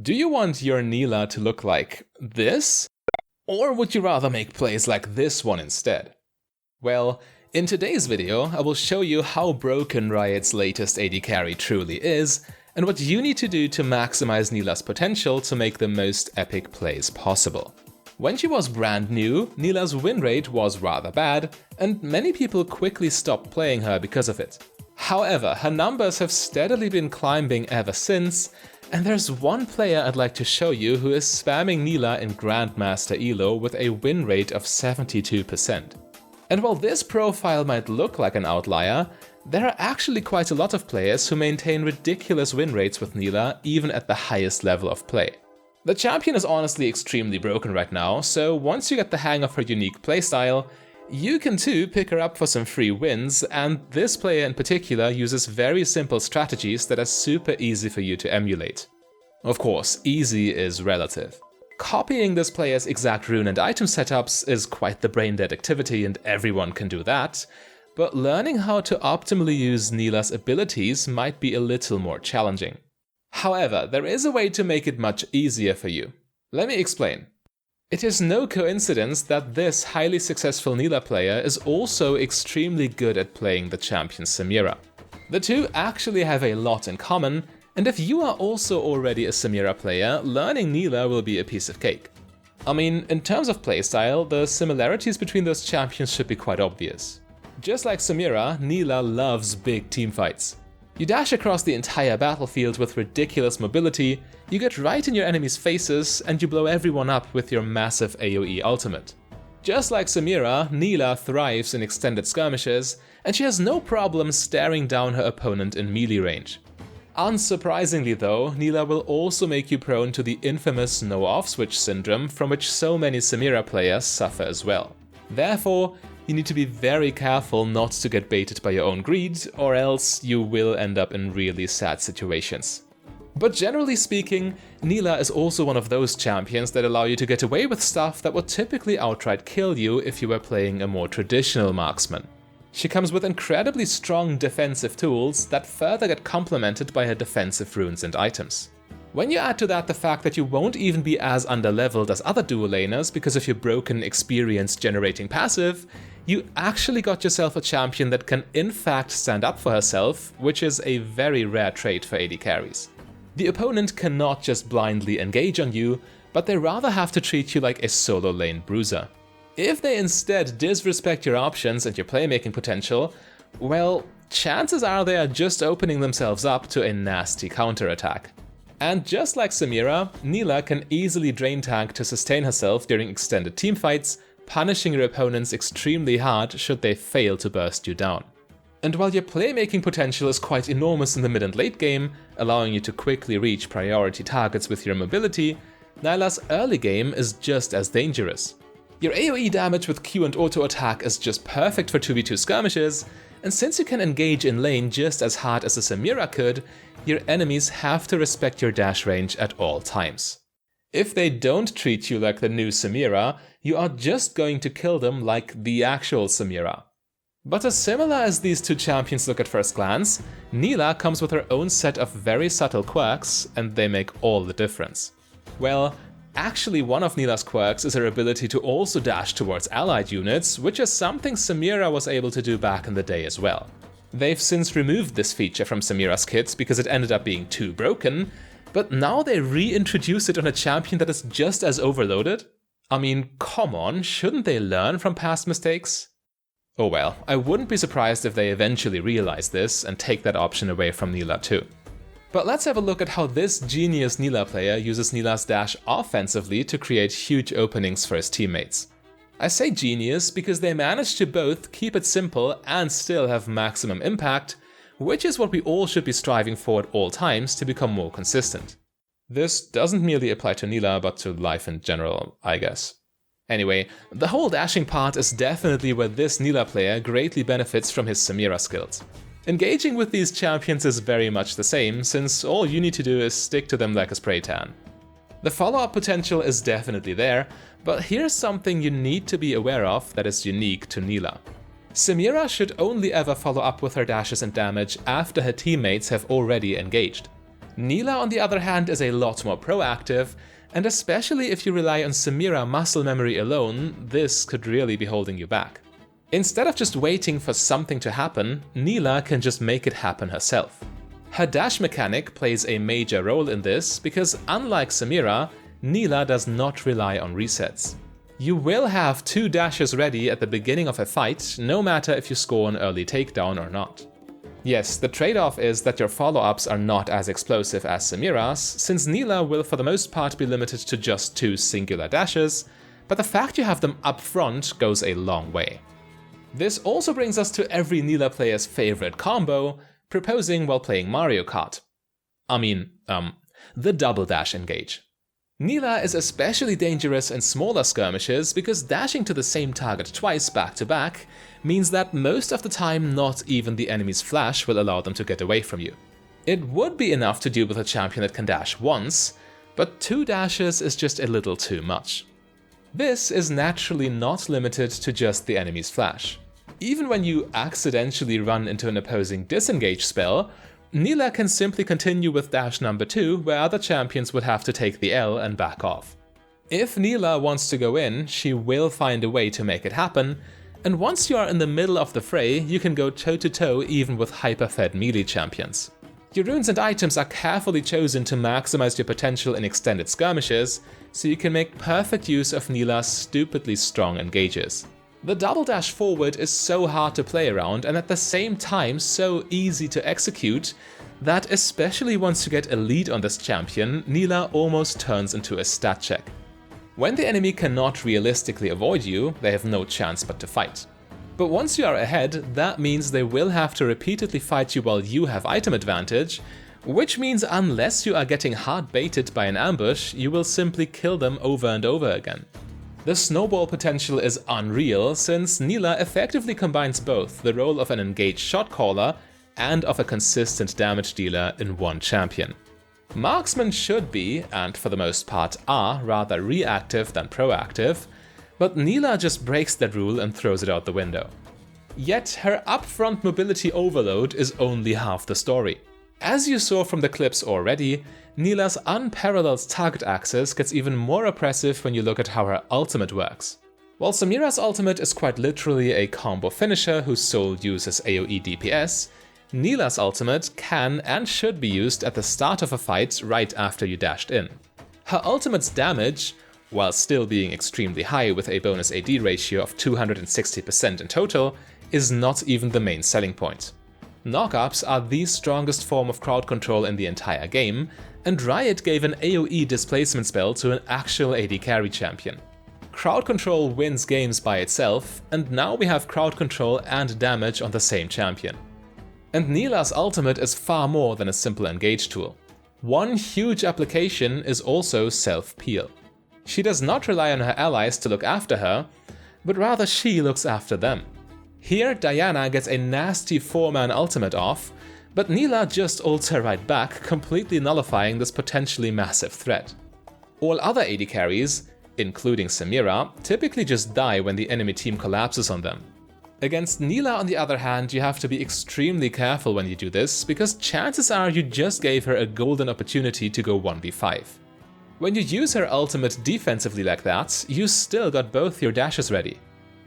Do you want your Nilah to look like this? Or would you rather make plays like this one instead? Well, in today's video, I will show you how broken Riot's latest AD carry truly is, and what you need to do to maximize Nilah's potential to make the most epic plays possible. When she was brand new, Nilah's win rate was rather bad, and many people quickly stopped playing her because of it. However, her numbers have steadily been climbing ever since, and there's one player I'd like to show you who is spamming Nilah in Grandmaster Elo with a win rate of 72%. And while this profile might look like an outlier, there are actually quite a lot of players who maintain ridiculous win rates with Nilah even at the highest level of play. The champion is honestly extremely broken right now, so once you get the hang of her unique playstyle, you can too pick her up for some free wins, and this player in particular uses very simple strategies that are super easy for you to emulate. Of course, easy is relative. Copying this player's exact rune and item setups is quite the brain-dead activity and everyone can do that, but learning how to optimally use Nilah's abilities might be a little more challenging. However, there is a way to make it much easier for you. Let me explain. It is no coincidence that this highly successful Nilah player is also extremely good at playing the champion Samira. The two actually have a lot in common, and if you are also already a Samira player, learning Nilah will be a piece of cake. I mean, in terms of playstyle, the similarities between those champions should be quite obvious. Just like Samira, Nilah loves big teamfights. You dash across the entire battlefield with ridiculous mobility, you get right in your enemies' faces, and you blow everyone up with your massive AoE ultimate. Just like Samira, Nilah thrives in extended skirmishes, and she has no problem staring down her opponent in melee range. Unsurprisingly though, Nilah will also make you prone to the infamous no-off switch syndrome from which so many Samira players suffer as well. Therefore, you need to be very careful not to get baited by your own greed, or else you will end up in really sad situations. But generally speaking, Nilah is also one of those champions that allow you to get away with stuff that would typically outright kill you if you were playing a more traditional marksman. She comes with incredibly strong defensive tools that further get complemented by her defensive runes and items. When you add to that the fact that you won't even be as underleveled as other duo laners because of your broken experience generating passive, you actually got yourself a champion that can in fact stand up for herself, which is a very rare trait for AD carries. The opponent cannot just blindly engage on you, but they rather have to treat you like a solo lane bruiser. If they instead disrespect your options and your playmaking potential, well, chances are they are just opening themselves up to a nasty counterattack. And just like Samira, Nilah can easily drain tank to sustain herself during extended teamfights, punishing your opponents extremely hard should they fail to burst you down. And while your playmaking potential is quite enormous in the mid and late game, allowing you to quickly reach priority targets with your mobility, Nilah's early game is just as dangerous. Your AoE damage with Q and auto attack is just perfect for 2v2 skirmishes, and since you can engage in lane just as hard as a Samira could, your enemies have to respect your dash range at all times. If they don't treat you like the new Samira, you are just going to kill them like the actual Samira. But as similar as these two champions look at first glance, Nilah comes with her own set of very subtle quirks, and they make all the difference. Well, actually one of Nilah's quirks is her ability to also dash towards allied units, which is something Samira was able to do back in the day as well. They've since removed this feature from Samira's kits because it ended up being too broken, but now they reintroduce it on a champion that is just as overloaded? I mean, come on, shouldn't they learn from past mistakes? Oh well, I wouldn't be surprised if they eventually realize this and take that option away from Nilah too. But let's have a look at how this genius Nilah player uses Nilah's dash offensively to create huge openings for his teammates. I say genius because they managed to both keep it simple and still have maximum impact, which is what we all should be striving for at all times to become more consistent. This doesn't merely apply to Nilah, but to life in general, I guess. Anyway, the whole dashing part is definitely where this Nilah player greatly benefits from his Samira skills. Engaging with these champions is very much the same, since all you need to do is stick to them like a spray tan. The follow-up potential is definitely there, but here's something you need to be aware of that is unique to Nilah. Samira should only ever follow up with her dashes and damage after her teammates have already engaged. Nilah, on the other hand, is a lot more proactive, and especially if you rely on Samira muscle memory alone, this could really be holding you back. Instead of just waiting for something to happen, Nilah can just make it happen herself. Her dash mechanic plays a major role in this because, unlike Samira, Nilah does not rely on resets. You will have 2 dashes ready at the beginning of a fight, no matter if you score an early takedown or not. Yes, the trade-off is that your follow-ups are not as explosive as Samira's, since Nilah will for the most part be limited to just 2 singular dashes, but the fact you have them up front goes a long way. This also brings us to every Nilah player's favorite combo, proposing while playing Mario Kart. The double dash engage. Nilah is especially dangerous in smaller skirmishes because dashing to the same target twice back to back means that most of the time not even the enemy's flash will allow them to get away from you. It would be enough to deal with a champion that can dash once, but 2 dashes is just a little too much. This is naturally not limited to just the enemy's flash. Even when you accidentally run into an opposing disengage spell, Nilah can simply continue with dash number 2 where other champions would have to take the L and back off. If Nilah wants to go in, she will find a way to make it happen, and once you are in the middle of the fray, you can go toe-to-toe even with hyper-fed melee champions. Your runes and items are carefully chosen to maximize your potential in extended skirmishes, so you can make perfect use of Nilah's stupidly strong engages. The double dash forward is so hard to play around and at the same time so easy to execute that especially once you get a lead on this champion, Nilah almost turns into a stat check. When the enemy cannot realistically avoid you, they have no chance but to fight. But once you are ahead, that means they will have to repeatedly fight you while you have item advantage, which means unless you are getting hard baited by an ambush, you will simply kill them over and over again. The snowball potential is unreal, since Nilah effectively combines both the role of an engaged shot caller and of a consistent damage dealer in one champion. Marksmen should be, and for the most part are, rather reactive than proactive, but Nilah just breaks that rule and throws it out the window. Yet her upfront mobility overload is only half the story. As you saw from the clips already, Nilah's unparalleled target access gets even more oppressive when you look at how her ultimate works. While Samira's ultimate is quite literally a combo finisher whose sole use is AoE DPS, Nilah's ultimate can and should be used at the start of a fight right after you dashed in. Her ultimate's damage, while still being extremely high with a bonus AD ratio of 260% in total, is not even the main selling point. Knockups are the strongest form of crowd control in the entire game, and Riot gave an AoE displacement spell to an actual AD carry champion. Crowd control wins games by itself, and now we have crowd control and damage on the same champion. And Nilah's ultimate is far more than a simple engage tool. One huge application is also self-peel. She does not rely on her allies to look after her, but rather she looks after them. Here, Diana gets a nasty 4-man ultimate off, but Nilah just ults her right back, completely nullifying this potentially massive threat. All other AD carries, including Samira, typically just die when the enemy team collapses on them. Against Nilah, on the other hand, you have to be extremely careful when you do this, because chances are you just gave her a golden opportunity to go 1v5. When you use her ultimate defensively like that, you still got both your dashes ready.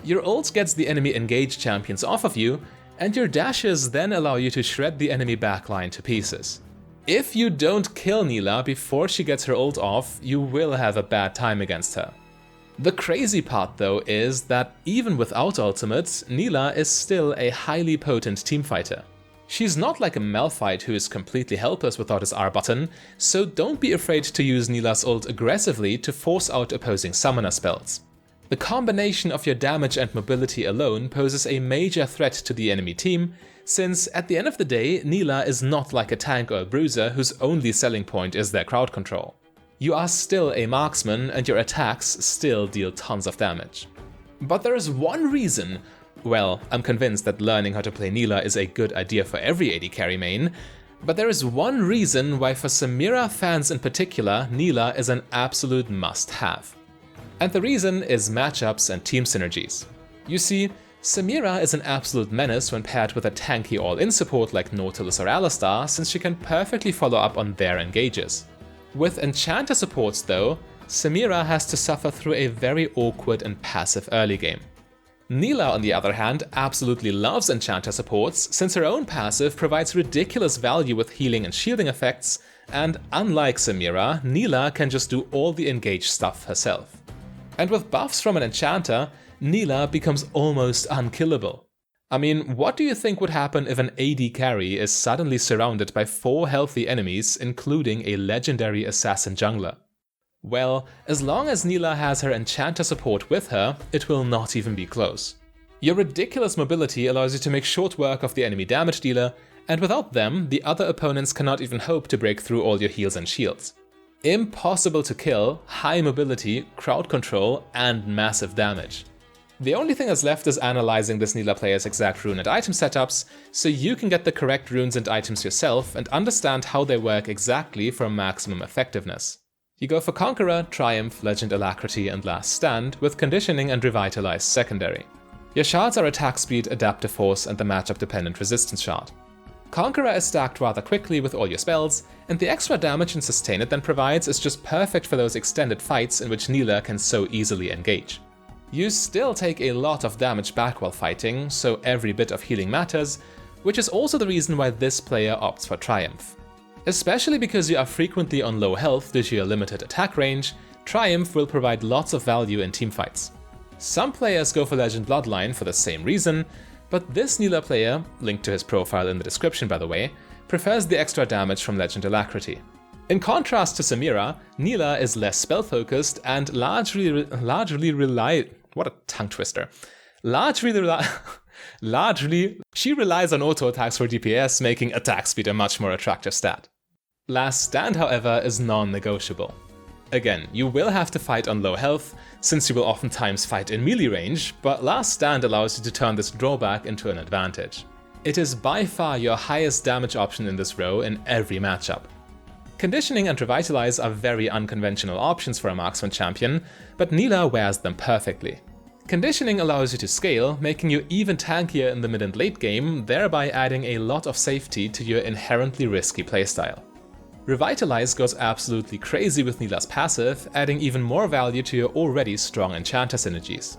Your ult gets the enemy engaged champions off of you, and your dashes then allow you to shred the enemy backline to pieces. If you don't kill Nilah before she gets her ult off, you will have a bad time against her. The crazy part though is that even without ultimates, Nilah is still a highly potent teamfighter. She's not like a Malphite who is completely helpless without his R button, so don't be afraid to use Nilah's ult aggressively to force out opposing summoner spells. The combination of your damage and mobility alone poses a major threat to the enemy team, since at the end of the day, Nilah is not like a tank or a bruiser whose only selling point is their crowd control. You are still a marksman and your attacks still deal tons of damage. But there is one reason, well, I'm convinced that learning how to play Nilah is a good idea for every AD carry main, but there is one reason why for Samira fans in particular, Nilah is an absolute must-have. And the reason is matchups and team synergies. You see, Samira is an absolute menace when paired with a tanky all-in support like Nautilus or Alistar, since she can perfectly follow up on their engages. With Enchanter supports though, Samira has to suffer through a very awkward and passive early game. Nilah, on the other hand, absolutely loves Enchanter supports, since her own passive provides ridiculous value with healing and shielding effects, and unlike Samira, Nilah can just do all the engaged stuff herself. And with buffs from an Enchanter, Nilah becomes almost unkillable. I mean, what do you think would happen if an AD carry is suddenly surrounded by 4 healthy enemies, including a legendary assassin jungler? Well, as long as Nilah has her Enchanter support with her, it will not even be close. Your ridiculous mobility allows you to make short work of the enemy damage dealer, and without them, the other opponents cannot even hope to break through all your heals and shields. Impossible to kill, high mobility, crowd control, and massive damage. The only thing that's left is analyzing this Nilah player's exact rune and item setups, so you can get the correct runes and items yourself and understand how they work exactly for maximum effectiveness. You go for Conqueror, Triumph, Legend Alacrity, and Last Stand, with Conditioning and Revitalize secondary. Your shards are Attack Speed, Adaptive Force, and the matchup-dependent Resistance shard. Conqueror is stacked rather quickly with all your spells, and the extra damage and sustain it then provides is just perfect for those extended fights in which Nilah can so easily engage. You still take a lot of damage back while fighting, so every bit of healing matters, which is also the reason why this player opts for Triumph. Especially because you are frequently on low health due to your limited attack range, Triumph will provide lots of value in teamfights. Some players go for Legend Bloodline for the same reason, but this Nilah player, linked to his profile in the description by the way, prefers the extra damage from Legend Alacrity. In contrast to Samira, Nilah is less spell-focused and largely she relies on auto attacks for DPS, making attack speed a much more attractive stat. Last Stand, however, is non-negotiable. Again, you will have to fight on low health, since you will oftentimes fight in melee range, but Last Stand allows you to turn this drawback into an advantage. It is by far your highest damage option in this row in every matchup. Conditioning and Revitalize are very unconventional options for a marksman champion, but Nilah wears them perfectly. Conditioning allows you to scale, making you even tankier in the mid and late game, thereby adding a lot of safety to your inherently risky playstyle. Revitalize goes absolutely crazy with Nilah's passive, adding even more value to your already strong Enchanter synergies.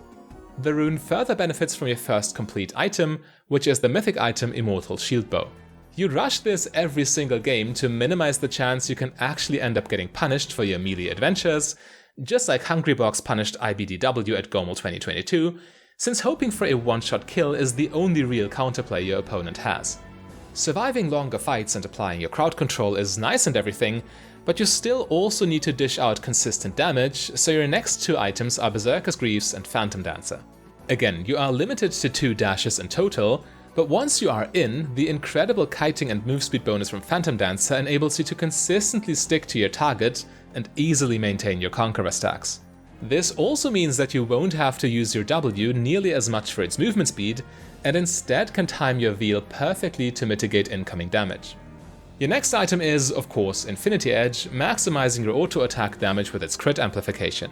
The rune further benefits from your first complete item, which is the mythic item Immortal Shield Bow. You rush this every single game to minimize the chance you can actually end up getting punished for your melee adventures, just like Hungrybox punished IBDW at Gomel 2022, since hoping for a one-shot kill is the only real counterplay your opponent has. Surviving longer fights and applying your crowd control is nice and everything, but you still also need to dish out consistent damage, so your next 2 items are Berserker's Greaves and Phantom Dancer. Again, you are limited to 2 dashes in total, but once you are in, the incredible kiting and move speed bonus from Phantom Dancer enables you to consistently stick to your target and easily maintain your Conqueror stacks. This also means that you won't have to use your W nearly as much for its movement speed, and instead can time your Veil perfectly to mitigate incoming damage. Your next item is, of course, Infinity Edge, maximizing your auto attack damage with its crit amplification.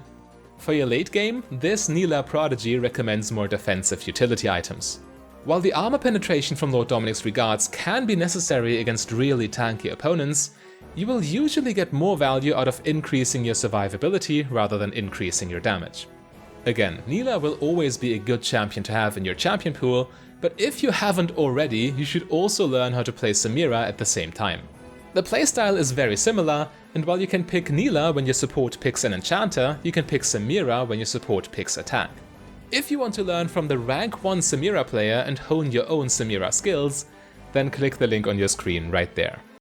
For your late game, this Nilah Prodigy recommends more defensive utility items. While the armor penetration from Lord Dominic's Regards can be necessary against really tanky opponents, you will usually get more value out of increasing your survivability rather than increasing your damage. Again, Nilah will always be a good champion to have in your champion pool, but if you haven't already, you should also learn how to play Samira at the same time. The playstyle is very similar, and while you can pick Nilah when your support picks an Enchanter, you can pick Samira when your support picks attack. If you want to learn from the rank 1 Samira player and hone your own Samira skills, then click the link on your screen right there.